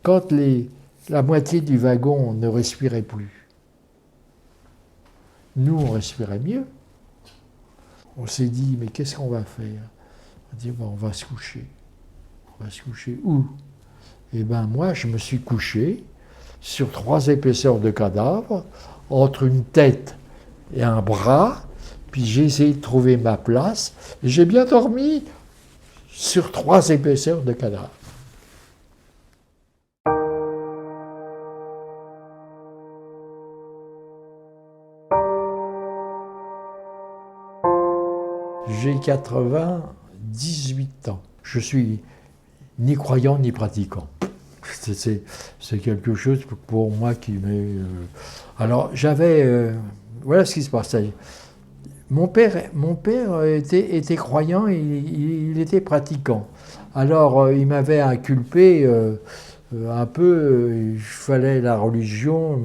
quand la moitié du wagon ne respirait plus, nous, on respirait mieux. On s'est dit, mais qu'est-ce qu'on va faire? On dit, bon, on va se coucher. On va se coucher où? Eh bien, moi, je me suis couché sur 3 épaisseurs de cadavres, entre une tête et un bras, puis j'ai essayé de trouver ma place, et j'ai bien dormi sur 3 épaisseurs de cadavres. J'ai 98 ans. Je suis ni croyant ni pratiquant. C'est quelque chose pour moi qui m'est... Alors j'avais... voilà ce qui se passait. Mon père était croyant, il était pratiquant. Alors il m'avait inculpé un peu, il fallait la religion.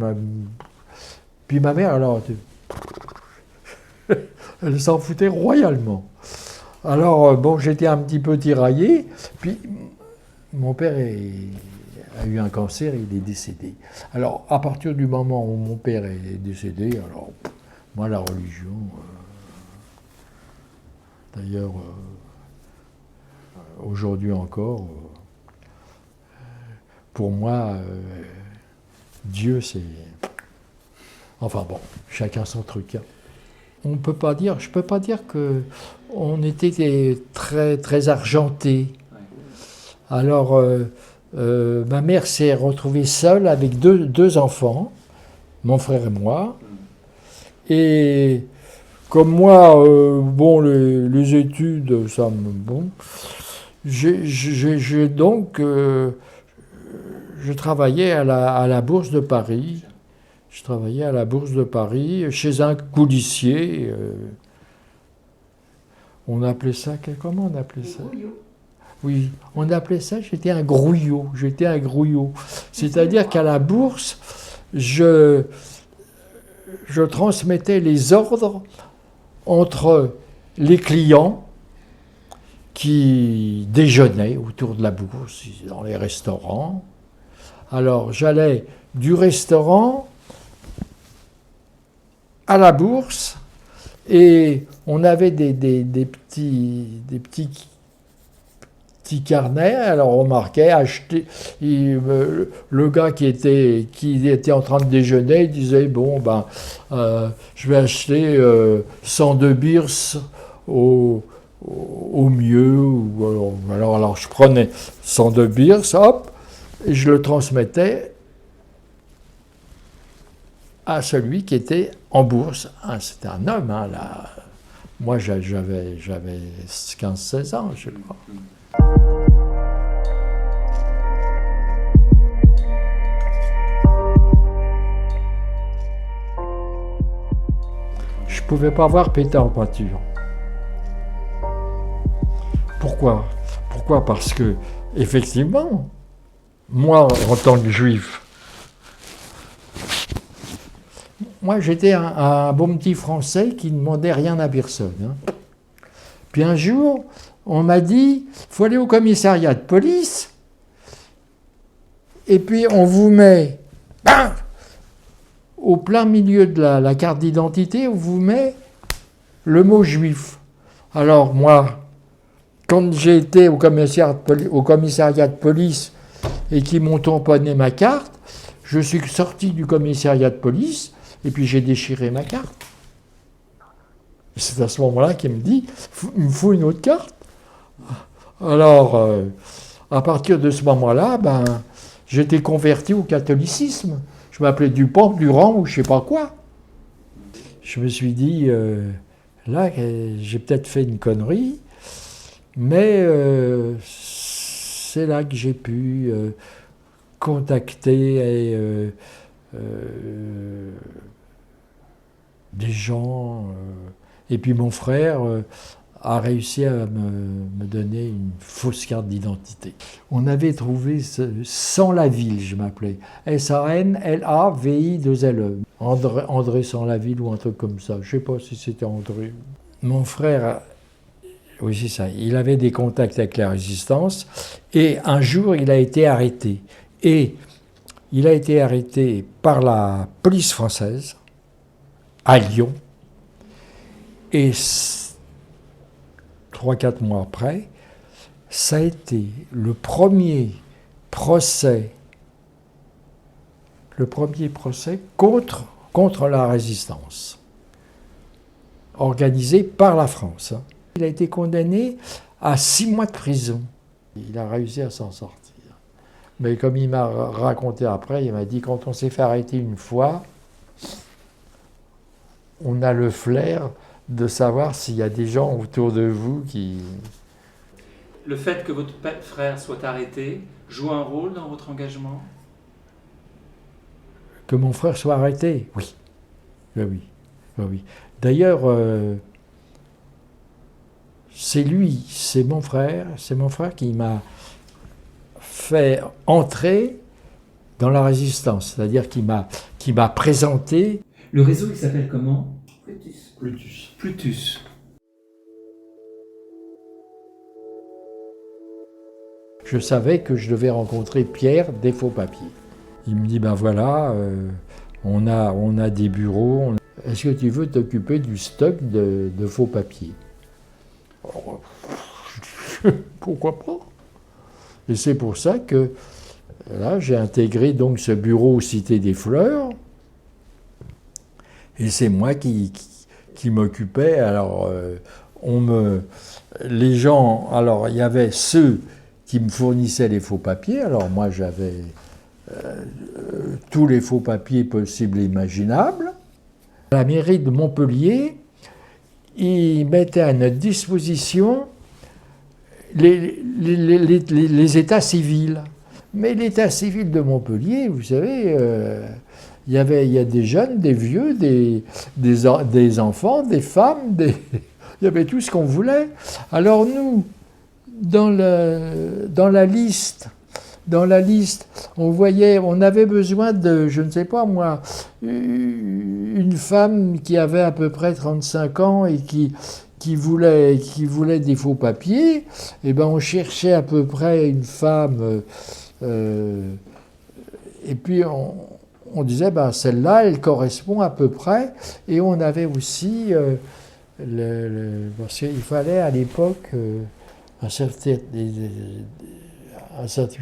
Puis ma mère, alors, elle s'en foutait royalement. Alors bon, j'étais un petit peu tiraillé, puis mon père a eu un cancer, il est décédé. Alors, à partir du moment où mon père est décédé, alors, moi, la religion, d'ailleurs, aujourd'hui encore, pour moi, Dieu, c'est... Enfin bon, chacun son truc. Hein. On peut pas dire, je peux pas dire qu'on était très, très argentés. Alors, ma mère s'est retrouvée seule avec deux enfants, mon frère et moi. Et comme moi, bon, les études, ça me... Bon, donc, je travaillais à la Bourse de Paris. Je travaillais à la Bourse de Paris, chez un coulissier. On appelait ça, comment on appelait ça? Oui, on appelait ça, j'étais un grouillot. C'est-à-dire qu'à la bourse, je transmettais les ordres entre les clients qui déjeunaient autour de la bourse, dans les restaurants. Alors, j'allais du restaurant à la bourse et on avait des petits carnet, alors on marquait acheter. Le gars qui était en train de déjeuner, il disait bon ben je vais acheter 102 birs au mieux. Alors je prenais 102 birs, hop, et je le transmettais à celui qui était en bourse. C'était un homme, hein, là. Moi j'avais 15-16 ans, je crois. Je ne pouvais pas voir péter en peinture. Pourquoi? Parce que, effectivement, moi, en tant que juif, moi j'étais un bon petit Français qui ne demandait rien à personne. Hein. Puis un jour, on m'a dit, il faut aller au commissariat de police, et puis on vous met, bam, au plein milieu de la carte d'identité, on vous met le mot juif. Alors moi, quand j'ai été au commissariat de police et qu'ils m'ont tamponné ma carte, je suis sorti du commissariat de police et puis j'ai déchiré ma carte. C'est à ce moment-là qu'il me dit, il me faut une autre carte. Alors, à partir de ce moment-là, ben, j'étais converti au catholicisme. Je m'appelais Dupont, Durand ou je ne sais pas quoi. Je me suis dit, là, j'ai peut-être fait une connerie, mais c'est là que j'ai pu contacter des gens. Et puis mon frère a réussi à me donner une fausse carte d'identité. On avait trouvé Sans-la-Ville, je m'appelais. S-A-N-L-A-V-I-2-L-E. André Sans-la-Ville ou un truc comme ça. Je ne sais pas si c'était André. Mon frère, oui c'est ça, il avait des contacts avec la résistance et un jour il a été arrêté. Et il a été arrêté par la police française à Lyon. Et 3-4 mois après, ça a été le premier procès contre la résistance, organisé par la France. Il a été condamné à 6 mois de prison. Il a réussi à s'en sortir. Mais comme il m'a raconté après, il m'a dit, quand on s'est fait arrêter une fois, on a le flair de savoir s'il y a des gens autour de vous qui... Le fait que votre frère soit arrêté joue un rôle dans votre engagement? Que mon frère soit arrêté? Oui. Oui. Oui. D'ailleurs, c'est mon frère qui m'a fait entrer dans la résistance, c'est-à-dire qui m'a présenté. Le réseau, il s'appelle comment? Plutus. Plutus. Je savais que je devais rencontrer Pierre des Faux Papiers. Il me dit, ben voilà, on a des bureaux, est-ce que tu veux t'occuper du stock de faux papiers? Alors, pourquoi pas? Et c'est pour ça que là, j'ai intégré donc ce bureau Cité des Fleurs, et c'est moi qui m'occupais. Alors, les gens, alors il y avait ceux qui me fournissaient les faux papiers, alors moi j'avais tous les faux papiers possibles et imaginables. La mairie de Montpellier, ils mettaient à notre disposition les états civils. Mais l'état civil de Montpellier, vous savez, il y a des jeunes, des vieux, des enfants, des femmes, il y avait tout ce qu'on voulait. Alors nous, dans la liste, on avait besoin de, je ne sais pas moi, une femme qui avait à peu près 35 ans et qui voulait des faux papiers. Et ben on cherchait à peu près une femme, et puis on disait, ben celle-là, elle correspond à peu près. Et on avait aussi, parce qu'il fallait à l'époque un certificat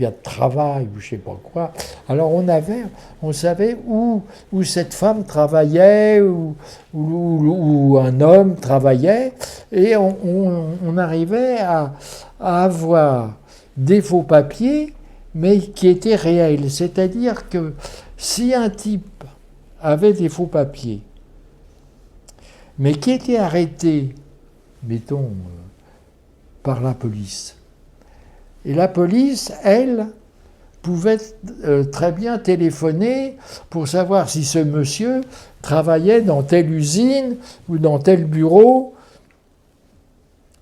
de travail ou je sais pas quoi. Alors on savait où cette femme travaillait, où un homme travaillait, et on arrivait à avoir des faux papiers, mais qui étaient réels. C'est-à-dire que si un type avait des faux papiers, mais qui était arrêté, mettons, par la police, et la police, elle, pouvait très bien téléphoner pour savoir si ce monsieur travaillait dans telle usine ou dans tel bureau,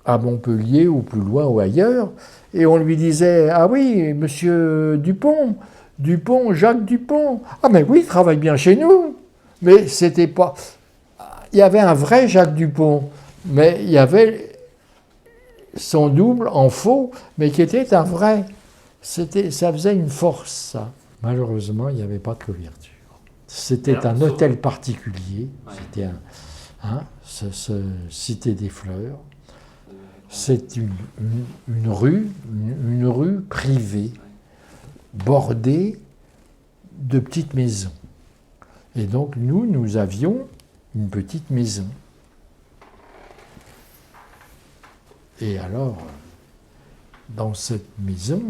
à Montpellier ou plus loin ou ailleurs. Et on lui disait, ah oui, monsieur Dupont, Jacques Dupont. Ah mais oui, il travaille bien chez nous. Mais c'était pas... Il y avait un vrai Jacques Dupont, mais il y avait son double en faux, mais qui était un vrai. Ça faisait une force, ça. Malheureusement, il n'y avait pas de couverture. C'était un hôtel particulier. Ouais. C'était Cité des Fleurs. C'est une rue privée, bordée de petites maisons. Et donc, nous avions une petite maison. Et alors, dans cette maison,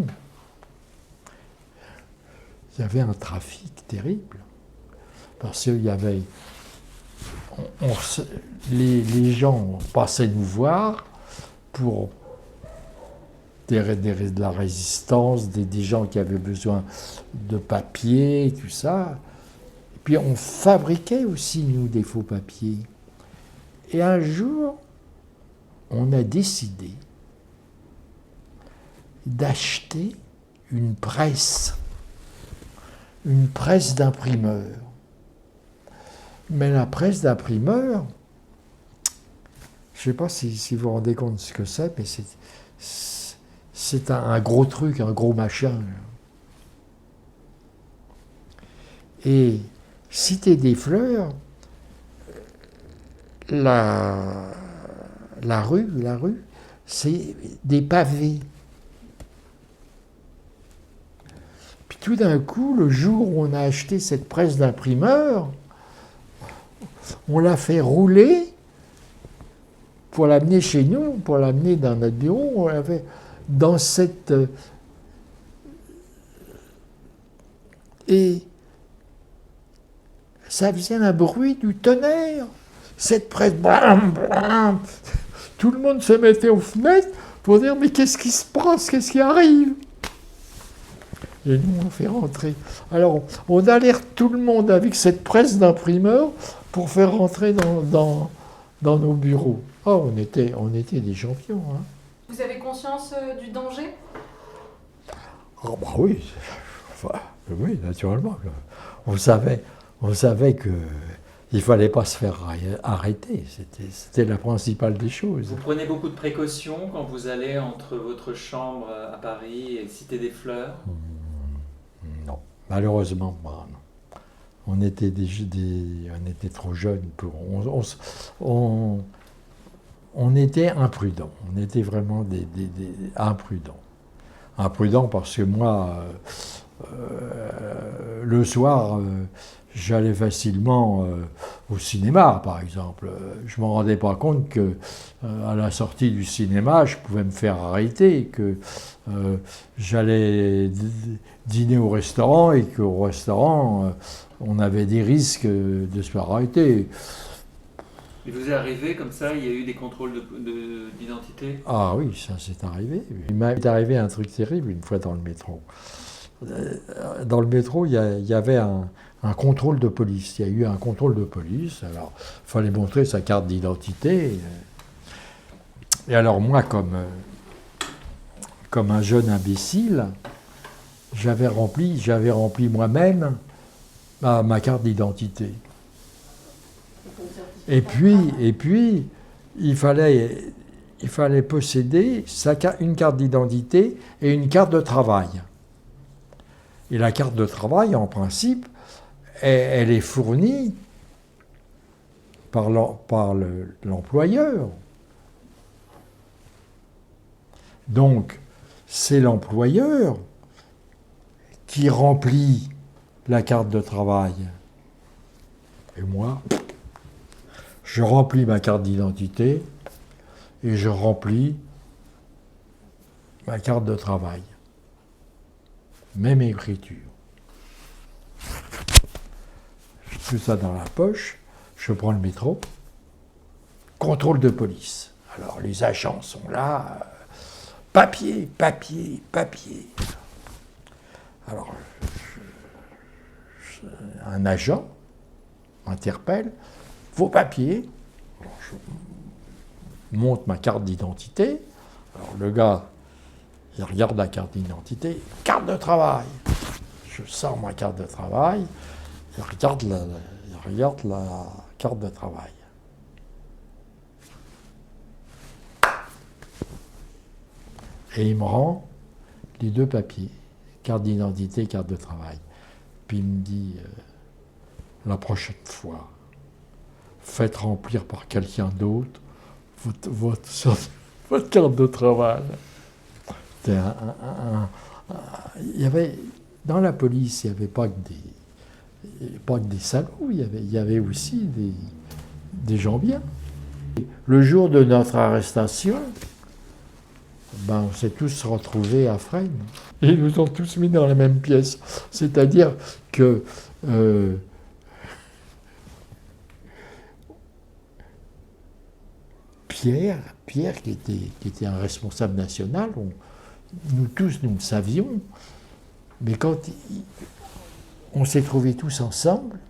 il y avait un trafic terrible. Parce qu'il y avait... les gens passaient nous voir pour de la résistance, des gens qui avaient besoin de papier, tout ça. Et puis on fabriquait aussi, nous, des faux papiers. Et un jour, on a décidé d'acheter une presse d'imprimeur. Mais la presse d'imprimeur, je ne sais pas si vous vous rendez compte de ce que c'est, mais c'est un gros truc, un gros machin. Et Cité des Fleurs, la rue, c'est des pavés. Puis tout d'un coup, le jour où on a acheté cette presse d'imprimeur, on l'a fait rouler pour l'amener chez nous, pour l'amener dans notre bureau. On l'a fait dans cette... Et ça faisait un bruit du tonnerre. Cette presse... Blam, blam. Tout le monde se mettait aux fenêtres pour dire « Mais qu'est-ce qui se passe? Qu'est-ce qui arrive ?» Et nous, on fait rentrer. Alors, on alerte tout le monde avec cette presse d'imprimeur pour faire rentrer dans nos bureaux. Oh, on était des champions. Hein. Vous avez conscience du danger? Oh, bah oui. Enfin, oui, naturellement. On savait que il ne fallait pas se faire arrêter. C'était la principale des choses. Vous prenez beaucoup de précautions quand vous allez entre votre chambre à Paris et Cité des Fleurs? Non, malheureusement pas. Non. On était trop jeunes pour. On était imprudents. On était vraiment des imprudents. Imprudents parce que moi, le soir, j'allais facilement au cinéma, par exemple. Je ne me rendais pas compte que à la sortie du cinéma, je pouvais me faire arrêter, que j'allais dîner au restaurant et qu'au restaurant, on avait des risques de se faire arrêter. Il vous est arrivé comme ça, il y a eu des contrôles d'identité? Ah oui, ça s'est arrivé. Il m'est arrivé un truc terrible une fois dans le métro. Dans le métro, il y avait un contrôle de police. Il y a eu un contrôle de police. Alors, il fallait montrer sa carte d'identité. Et alors, moi, comme un jeune imbécile, j'avais rempli moi-même ma carte d'identité. Et puis, il fallait posséder une carte d'identité et une carte de travail. Et la carte de travail, en principe, elle est fournie par l'employeur. Donc, c'est l'employeur qui remplit la carte de travail. Et moi, je remplis ma carte d'identité et je remplis ma carte de travail. Même écriture. Je fous ça dans la poche, je prends le métro, contrôle de police. Alors les agents sont là, papier. Alors, un agent m'interpelle, vos papiers. Alors, je montre ma carte d'identité. Alors le gars, il regarde la carte d'identité, carte de travail. Je sors ma carte de travail, il regarde la carte de travail. Et il me rend les deux papiers, carte d'identité, carte de travail. Puis il me dit, la prochaine fois, faites remplir par quelqu'un d'autre votre carte de travail. C'était il y avait, dans la police, il n'y avait pas que des salauds, il y avait aussi des gens bien. Le jour de notre arrestation, on s'est tous retrouvés à Fresnes. Et ils nous ont tous mis dans la même pièce. C'est-à-dire que Pierre qui était un responsable national, nous tous, nous le savions, mais quand on s'est trouvés tous ensemble,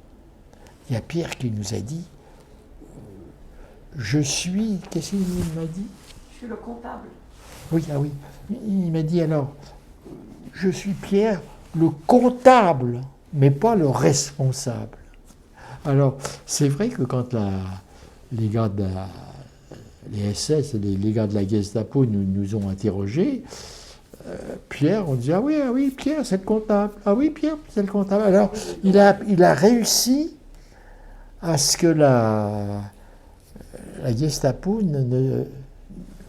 il y a Pierre qui nous a dit « Qu'est-ce qu'il m'a dit ? Je suis le comptable. Oui, ah oui. Il m'a dit alors « Je suis Pierre, le comptable, mais pas le responsable. » Alors, c'est vrai que quand les gars les SS, les gars de la Gestapo nous ont interrogés, Pierre, on dit ah oui, Pierre, c'est le comptable. Ah oui, Pierre, c'est le comptable. Alors, il a réussi à ce que la Gestapo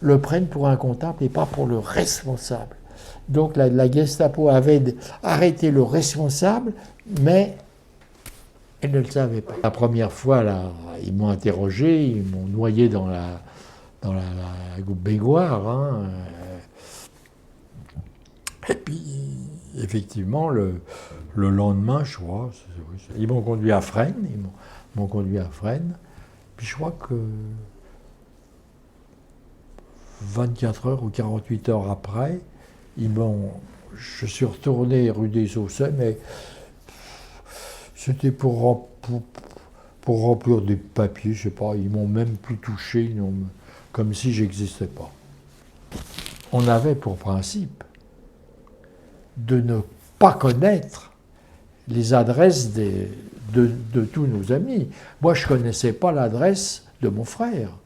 le prenne pour un comptable et pas pour le responsable. Donc la Gestapo avait arrêté le responsable, mais elle ne le savait pas. La première fois, là, ils m'ont interrogé, ils m'ont noyé dans la baignoire. Hein. Et puis, effectivement, le lendemain, je crois, ils m'ont conduit à Fresnes. Puis je crois que 24 heures ou 48 heures après, je suis retourné rue des Aussets, mais c'était pour remplir des papiers, je sais pas, ils m'ont même plus touché, comme si j'existais pas. On avait pour principe de ne pas connaître les adresses de tous nos amis. Moi, je ne connaissais pas l'adresse de mon frère.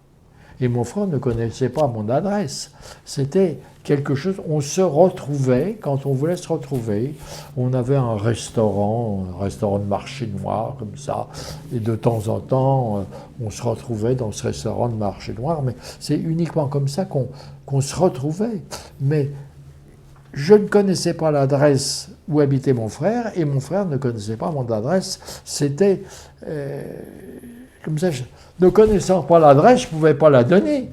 Et mon frère ne connaissait pas mon adresse. C'était quelque chose, on se retrouvait, quand on voulait se retrouver, on avait un restaurant de marché noir, comme ça, et de temps en temps, on se retrouvait dans ce restaurant de marché noir, mais c'est uniquement comme ça qu'on se retrouvait. Mais je ne connaissais pas l'adresse où habitait mon frère, et mon frère ne connaissait pas mon adresse. C'était comme ça, ne connaissant pas l'adresse, je ne pouvais pas la donner.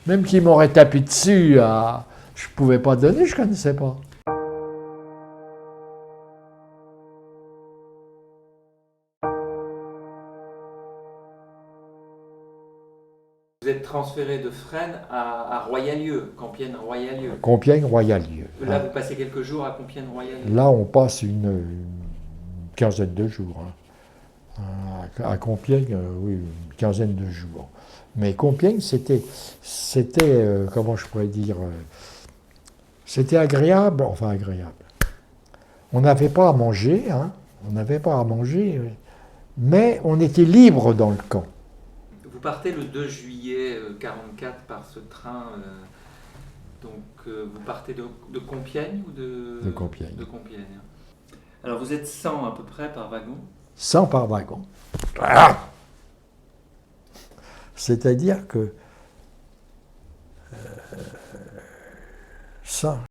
Même qu'il m'aurait tapé dessus, je ne pouvais pas donner, je ne connaissais pas. Vous êtes transféré de Fresnes à Royalieu, Compiègne-Royalieu. Compiègne-Royalieu. Là, vous passez quelques jours à Compiègne-Royalieu. Là, on passe une quinzaine de jours. Hein. À Compiègne, oui, une quinzaine de jours. Mais Compiègne, c'était comment je pourrais dire, c'était agréable, enfin agréable. On n'avait pas à manger, hein, mais on était libre dans le camp. Vous partez le 2 juillet 44 par ce train, vous partez de Compiègne ou De Compiègne. De Compiègne. Alors vous êtes 100 à peu près par wagon? 100 par wagon. Ah, c'est-à-dire que ça,